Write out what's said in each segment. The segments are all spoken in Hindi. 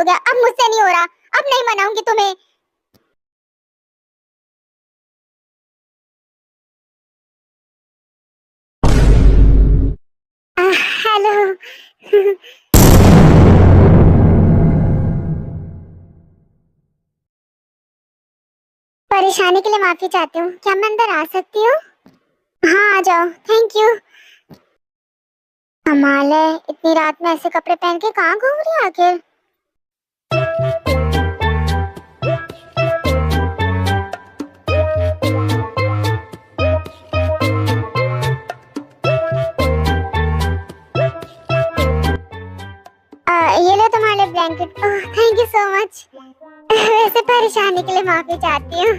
गया, अब मुझसे नहीं हो रहा, अब नहीं मनाऊंगी तुम्हें। हेलो। परेशानी के लिए माफी चाहती हूँ, क्या मैं अंदर आ सकती हूँ? हाँ आ जाओ, थैंक यू। कमाल है, इतनी रात में ऐसे कपड़े पहन के कहाँ घूम रही है आखिर? ये लो तुम्हारे blanket. Thank you so much. वैसे परेशानी के लिए माफी चाहती हूँ।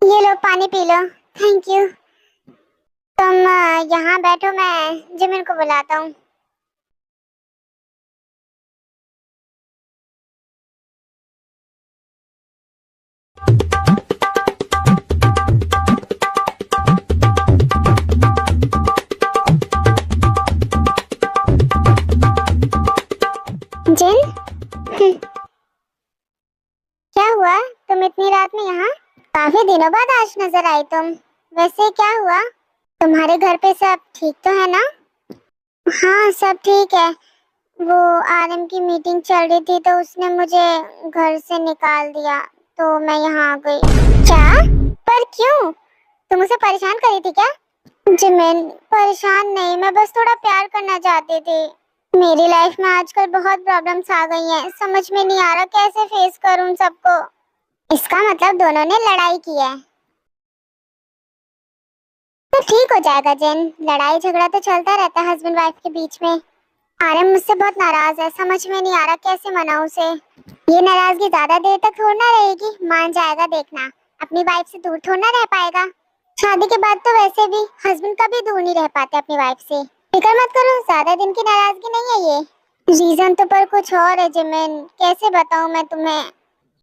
ये लो पानी पी लो। Thank you. तुम यहाँ बैठो, मैं जिमिन को बुलाता हूँ। जिन। क्या हुआ, तुम इतनी रात में यहाँ? काफी दिनों बाद आज नजर आई तुम। वैसे क्या हुआ? तुम्हारे घर पे सब ठीक तो है ना? हाँ सब ठीक है। वो आरएम की मीटिंग चल रही थी तो उसने मुझे घर से निकाल दिया, तो मैं यहाँ आ गई। क्या? पर क्यों? तुम उसे परेशान करी थी क्या? जिमिन परेशान नहीं, मैं बस थोड़ा प्यार करना चाहती थी। मेरी लाइफ में आजकल बहुत प्रॉब्लम्स आ गई हैं, समझ में नहीं आ रहा कैसे फेस करूं सबको। इसका मतलब दोनों ने लड़ाई की है? तो ठीक हो जाएगा जिन, लड़ाई झगड़ा तो चलता रहता है हस्बैंड वाइफ के बीच में। आरएम मुझसे बहुत नाराज है, समझ में नहीं आ रहा कैसे मनाऊं उसे। ये नाराजगी ज्यादा देर तक थोड़ी ना रहेगी, मान जाएगा देखना। अपनी वाइफ से दूर थोड़ा ना रह पाएगा। शादी के बाद तो वैसे भी हस्बैंड कभी दूर नहीं रह पाते अपनी वाइफ से। फिक्र मत करो, ज्यादा दिन की नाराजगी नहीं है ये। रीजन तो पर कुछ और है जिमिन, कैसे बताऊं मैं तुम्हें।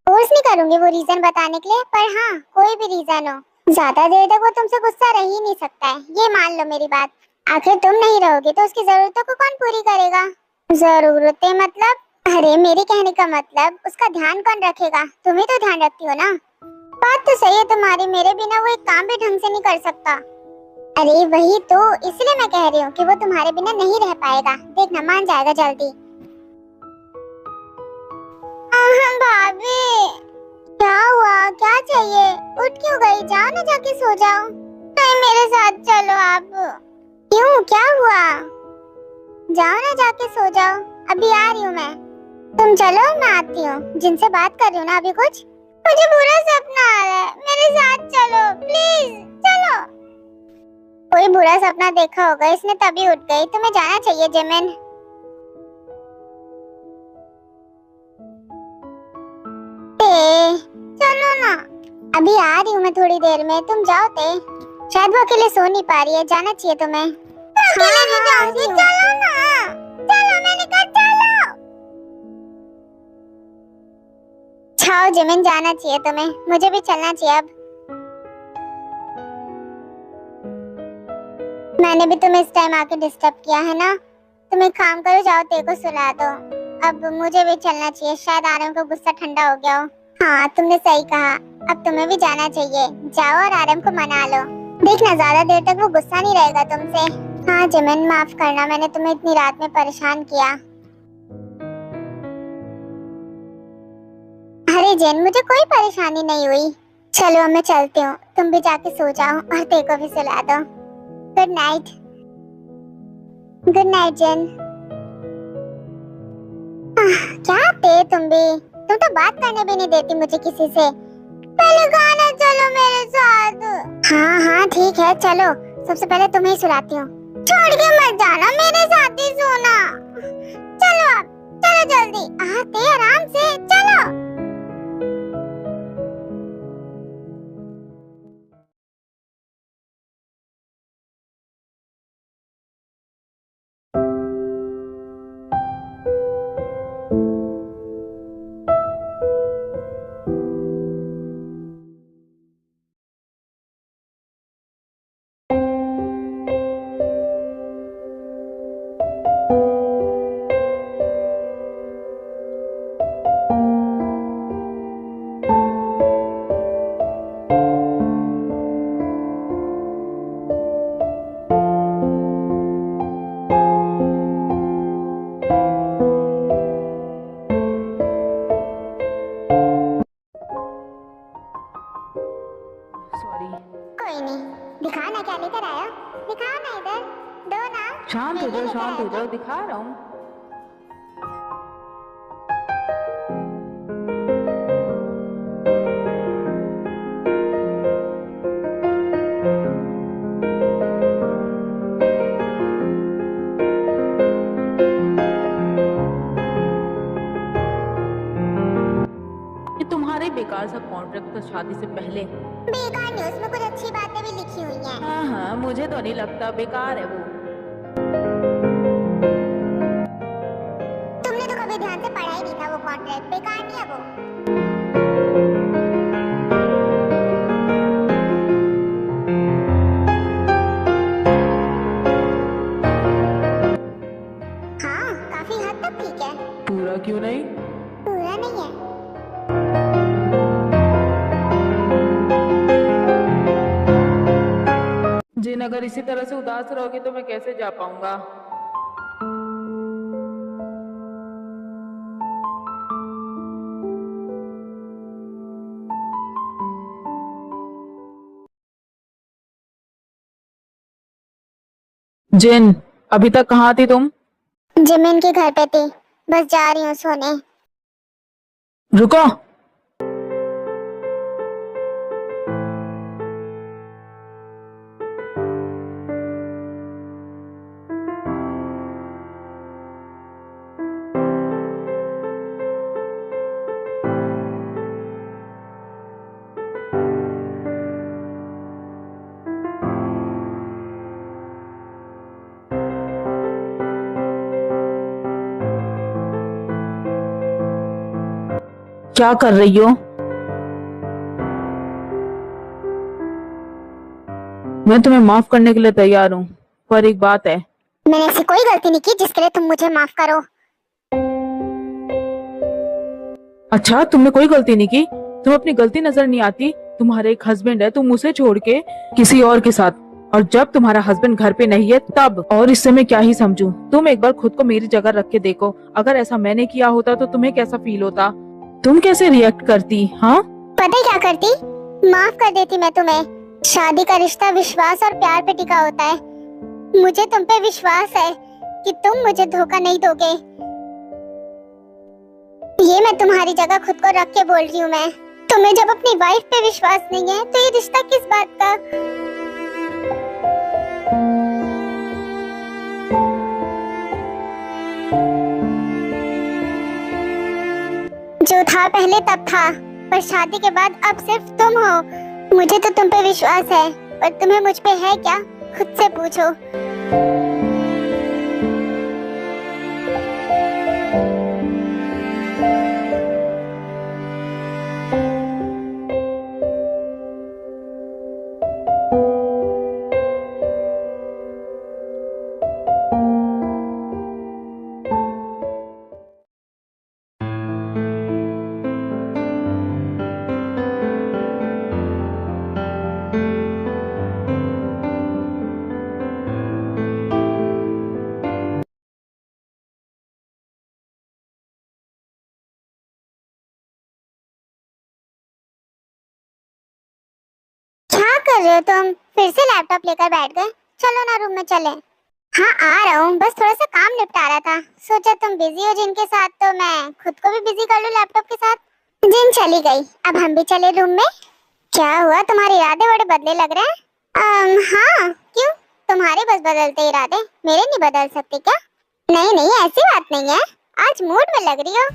फोर्स नहीं करूंगी वो रीजन बताने के लिए, पर हाँ कोई भी रीजन हो, ज्यादा देर तक वो तुमसे गुस्सा रह ही नहीं सकता है, ये मान लो मेरी बात। आखिर तुम नहीं रहोगे तो उसकी जरूरतों को कौन पूरी करेगा? जरूरतें मतलब? अरे मेरे कहने का मतलब उसका ध्यान कौन रखेगा, तुम ही तो ध्यान रखती हो ना। बात तो सही है तुम्हारी, मेरे बिना वो एक काम भी ढंग से नहीं कर सकता। अरे वही तो, इसलिए मैं कह रही हूँ कि वो तुम्हारे बिना नहीं रह पाएगा, देखना मान जाएगा जल्दी। भाभी। क्या हुआ, क्या चाहिए? उठ क्यों गई, जाओ ना जाके सो जाओ। नहीं मेरे साथ चलो आप। क्यों, क्या हुआ? जाओ ना जाके सो जाओ, अभी आ रही हूँ मैं। तुम चलो मैं आती हूँ, जिनसे बात कर रही हूँ ना अभी कुछ। मुझे बुरा सपना आ रहा है, मेरे साथ चलो प्लीज, चलो। कोई बुरा सपना देखा होगा इसने तभी उठ गई, तुम्हें जाना चाहिए जिमिन। चलो ना। अभी आ रही हूँ मैं थोड़ी देर में, तुम जाओ ते। शायद वो अकेले सो नहीं पा रही है, जाना चाहिए तुम्हें। अकेले नहीं जाऊंगी, चलो ना। चलो मैंने कहा चलो। जाओ जिमिन, जाना चाहिए तुम्हें, मुझे भी चलना चाहिए अब। मैंने भी तुम्हें इस टाइम आके डिस्टर्ब किया है ना। तुम एक काम करो, जाओ तेरे को सुला दो। अब मुझे भी चलना चाहिए, शायद आरएम को गुस्सा ठंडा हो गया हो। हाँ तुमने सही कहा, अब तुम्हें भी जाना चाहिए, जाओ और आरएम को मना लो। देखना ज्यादा देर तक वो गुस्सा नहीं रहेगा तुमसे। हाँ जिमिन माफ करना, मैंने तुम्हें इतनी रात में परेशान किया। अरे जिन मुझे कोई परेशानी नहीं हुई। चलो अब मैं चलती हूँ, तुम भी जाके सो जाओ और तेरे को भी सुला दो। Good night. गुड नाइट जिन। क्या पे तुम भी, तुम तो बात करने भी नहीं देती मुझे किसी से। पहले गाना चलो मेरे साथ। हाँ हाँ ठीक है चलो, सबसे पहले तुम्हें ही सुलाती हूँ। छोड़ के मत जाना, मेरे साथ ही सोना। चलो अब, चलो जल्दी, आते आराम से चलो। शांत हो जाओ, दिखा रहा हूँ। ये तुम्हारे बेकार सा कॉन्ट्रैक्ट था शादी से पहले। बेकार नहीं, उसमें कुछ अच्छी बातें भी लिखी हुई हैं। हाँ हाँ, मुझे तो नहीं लगता, बेकार है वो। तुमने तो कभी ध्यान से पढ़ा ही नहीं था, वो कॉन्ट्रैक्ट बेकार नहीं है वो। हाँ, काफी हद तक ठीक है। पूरा क्यों नहीं? पूरा नहीं है। जिन अगर इसी तरह से उदास रहोगे तो मैं कैसे जा पाऊंगा। जिन, अभी तक कहाँ थी तुम? जिमिन के घर पे थी, बस जा रही हूँ सोने। रुको। क्या कर रही हो? मैं तुम्हें माफ करने के लिए तैयार हूँ, पर एक बात है। मैंने ऐसी कोई गलती नहीं की जिसके लिए तुम मुझे माफ करो। अच्छा, तुमने कोई गलती नहीं की? तुम्हें अपनी गलती नजर नहीं आती? तुम्हारे एक हस्बैंड है, तुम उसे छोड़ के किसी और के साथ, और जब तुम्हारा हस्बैंड घर पे नहीं है तब। और इससे मैं क्या ही समझूं? तुम एक बार खुद को मेरी जगह रख के देखो, अगर ऐसा मैंने किया होता तो तुम्हें कैसा फील होता? तुम कैसे रिएक्ट करती? हाँ, पता है क्या करती? माफ कर देती मैं तुम्हें। शादी का रिश्ता विश्वास और प्यार पे टिका होता है। मुझे तुम पे विश्वास है कि तुम मुझे धोखा नहीं दोगे। ये मैं तुम्हारी जगह खुद को रख के बोल रही हूँ। मैं तुम्हें जब अपनी वाइफ पे विश्वास नहीं है तो ये रिश्ता किस बात का? जो था पहले तब था, पर शादी के बाद अब सिर्फ तुम हो। मुझे तो तुम पे विश्वास है, पर तुम्हें मुझ पे है क्या? खुद से पूछो। कर रहे हो तुम? फिर से लैपटॉप लेकर बैठ गए? चलो ना रूम में चले। हाँ आ रहा हूँ, बस थोड़ा सा काम निपटा रहा था। सोचा तुम बिजी हो जिन के साथ तो मैं खुद को भी बिजी कर लूँ लैपटॉप के साथ। जिन चली गई, अब हम भी चले रूम में। क्या हुआ, तुम्हारे इरादे बड़े बदले लग रहे हैं? हाँ क्यों, तुम्हारे बस बदलते इरादे, मेरे नहीं बदल सकते क्या? नहीं नहीं, ऐसी बात नहीं है, आज मूड में लग रही हो।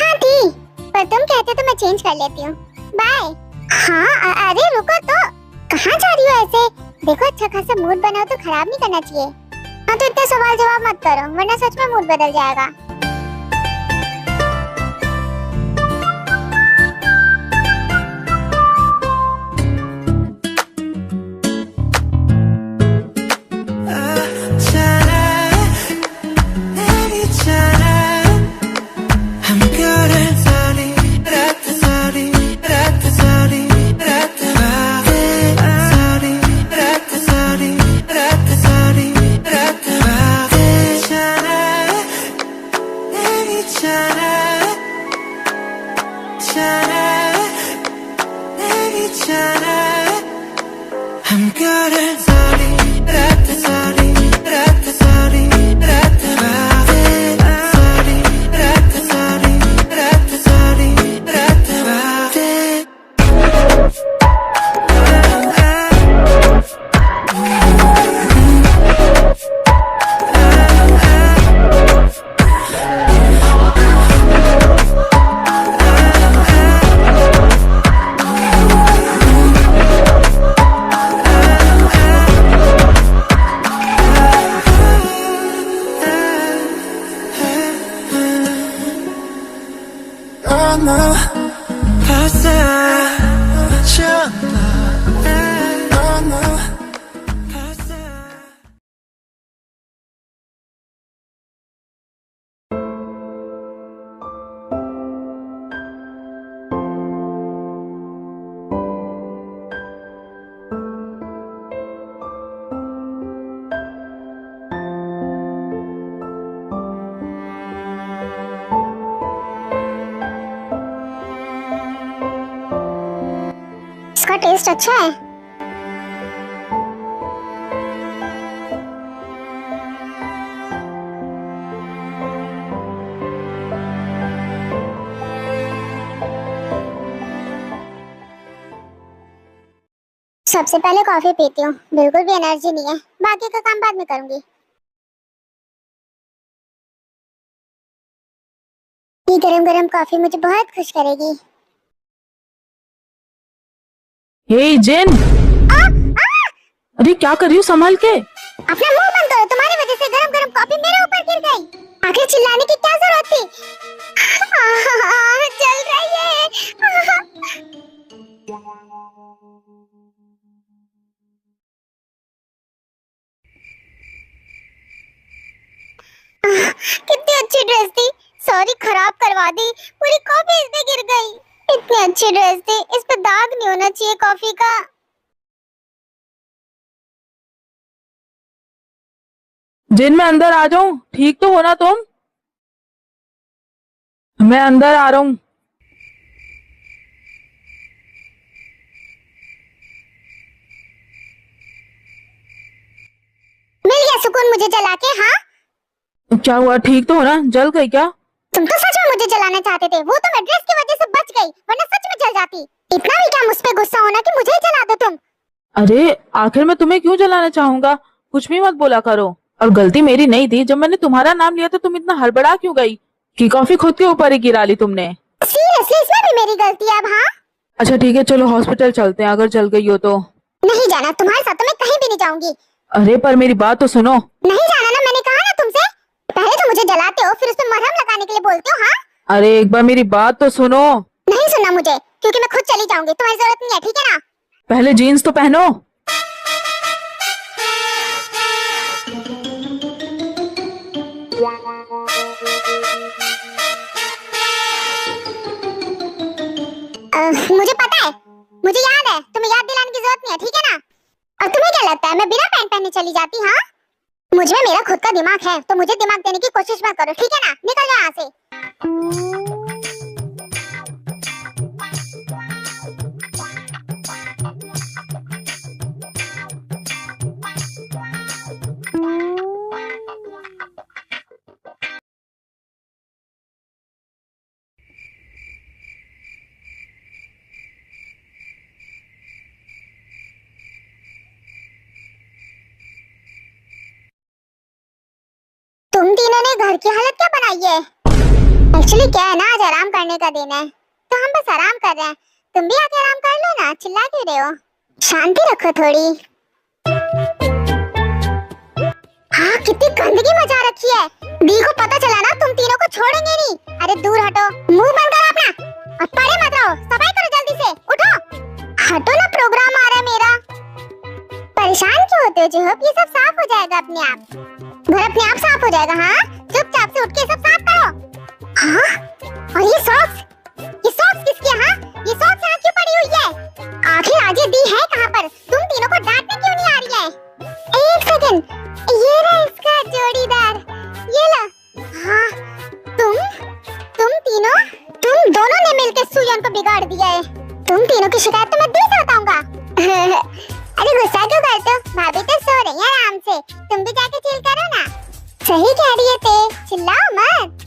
हाँ थी, पर तुम कहते तो मैं चेंज कर लेती हूँ। बाय। हाँ अरे रुको तो, कहाँ जा रही हो ऐसे? देखो अच्छा खासा मूड बनाओ तो खराब नहीं करना चाहिए। हाँ तो इतने सवाल जवाब मत करो, वरना सच में मूड बदल जाएगा। I'm good at sorry, इसका टेस्ट अच्छा है। सबसे पहले कॉफी पीती हूँ, बिल्कुल भी एनर्जी नहीं है, बाकी का काम बाद में करूंगी। ये गरम गरम कॉफी मुझे बहुत खुश करेगी। हे जेन, अरे क्या कर रही हो, संभाल के। अपना मुंह बंद करो, तुम्हारी वजह से गरम गरम कॉफी मेरे ऊपर गिर गई। आखिर चिल्लाने की क्या जरूरत थी? जल रही है। कितनी अच्छी ड्रेस थी, सॉरी खराब करवा दी, पूरी कॉफी इसमें गिर गई। इतनी अच्छी ड्रेस थी, इस पे दाग नहीं होना चाहिए कॉफी का। जेन मैं अंदर आ जाऊं, ठीक तो हो ना तुम? मैं अंदर आ रहा हूँ। मिल गया सुकून मुझे जला के। हाँ क्या हुआ, ठीक तो हो ना? जल गई क्या? तुम तो सच में मुझे जलाना चाहते थे, वो तो मैं ड्रेस की वजह से बच गई, वरना सच में जल जाती। इतना भी क्या मुझ पे गुस्सा होना कि मुझे ही जला दो तुम। अरे आखिर मैं तुम्हें क्यों जलाना चाहूंगा, कुछ भी मत बोला करो। और गलती मेरी नहीं थी, जब मैंने तुम्हारा नाम लिया तो तुम इतना हड़बड़ा क्यों गई कि कॉफी खुद के ऊपर ही गिरा ली तुमने। सीरियसली इसमें भी मेरी गलती है अब। हाँ अच्छा ठीक है, चलो हॉस्पिटल चलते हैं, अगर जल गई हो तो। नहीं जाना, तुम्हारे साथ तो मैं कहीं भी नहीं जाऊंगी। अरे पर मेरी बात तो सुनो। नहीं जाना ना, मैंने कहा ना तुमसे। पहले तो मुझे जलाते हो, फिर उस पे मरहम लगाने के लिए बोलते हो। हाँ अरे एक बार मेरी बात तो सुनो। नहीं सुनना मुझे, क्योंकि मैं खुद चली जाऊंगी, तुम्हारी जरूरत नहीं है, ठीक है ना? पहले जीन्स तो पहनो। मुझे पता है, मुझे याद है, तुम्हें याद दिलाने की जरूरत नहीं है, ठीक है ना? और तुम्हें क्या लगता है मैं बिना पैंट पहने चली जाती? हाँ मुझ में मेरा खुद का दिमाग है, तो मुझे दिमाग देने की कोशिश मत करो, ठीक है ना? निकल जाओ यहाँ से। तुम तीनों ने घर की हालत क्या बनाई है? एक्चुअली क्या है ना, आज आराम करने का दिन है, तो हम बस आराम कर रहे हैं। तुम भी आके आराम कर लो ना, चिल्ला क्यों रहे हो? शांति रखो थोड़ी। हाँ कितनी गंदगी मचा रखी है। दी को पता चला ना, तुम तीनों को छोड़ेंगे नहीं। अरे दूर हटो, मुंह बंद करो अपना और पड़े मत रहो, सफाई करो जल्दी से, उठो। हटो ना, प्रोग्राम आ रहा है मेरा। परेशान क्यों होते हो जुहूब, ये सब साफ हो जाएगा अपने आप, घर अपने आप साफ हो जाएगा। हाँ चुपचाप से उठ के सब साफ करो। हाँ और ये सॉक्स किसकी है? हाँ ये सॉक्स यहाँ क्यों पड़ी हुई है? आखिर आज ये दी है कहाँ पर? तुम तीनों को डांटने क्यों नहीं आ रही है? एक सेकंड, ये रहा इसका जोड़ीदार, ये लो। हाँ तुम तीनों, तुम दोनों ने मिलकर सुजन को बिगाड़ दिया है। तुम तीनों की शिकायत तो मैं दिल से बताऊंगा। अरे गुस्सा क्यों करते हो? भाभी तो सो रही है आराम से, तुम भी जाके चिल करो ना। सही कह रही है ते, चिल्लाओ मत।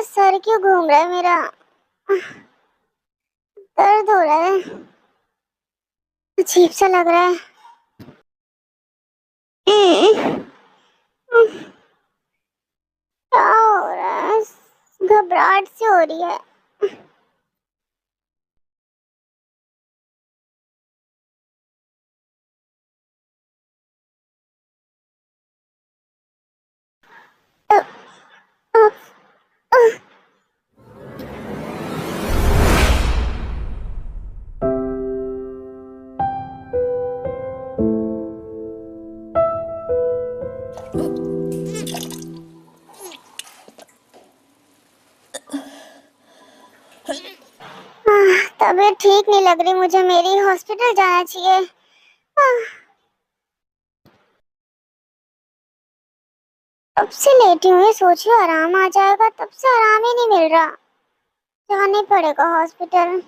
सर क्यों घूम रहा है मेरा, दर्द हो रहा है, अजीब सा लग रहा है। घबराहट सी हो रही है। तबीयत ठीक नहीं लग रही मुझे मेरी, हॉस्पिटल जाना चाहिए। अब से लेटी हुई सोच रही हूँ आराम आ जाएगा, तब से आराम ही नहीं मिल रहा। जाना ही पड़ेगा हॉस्पिटल।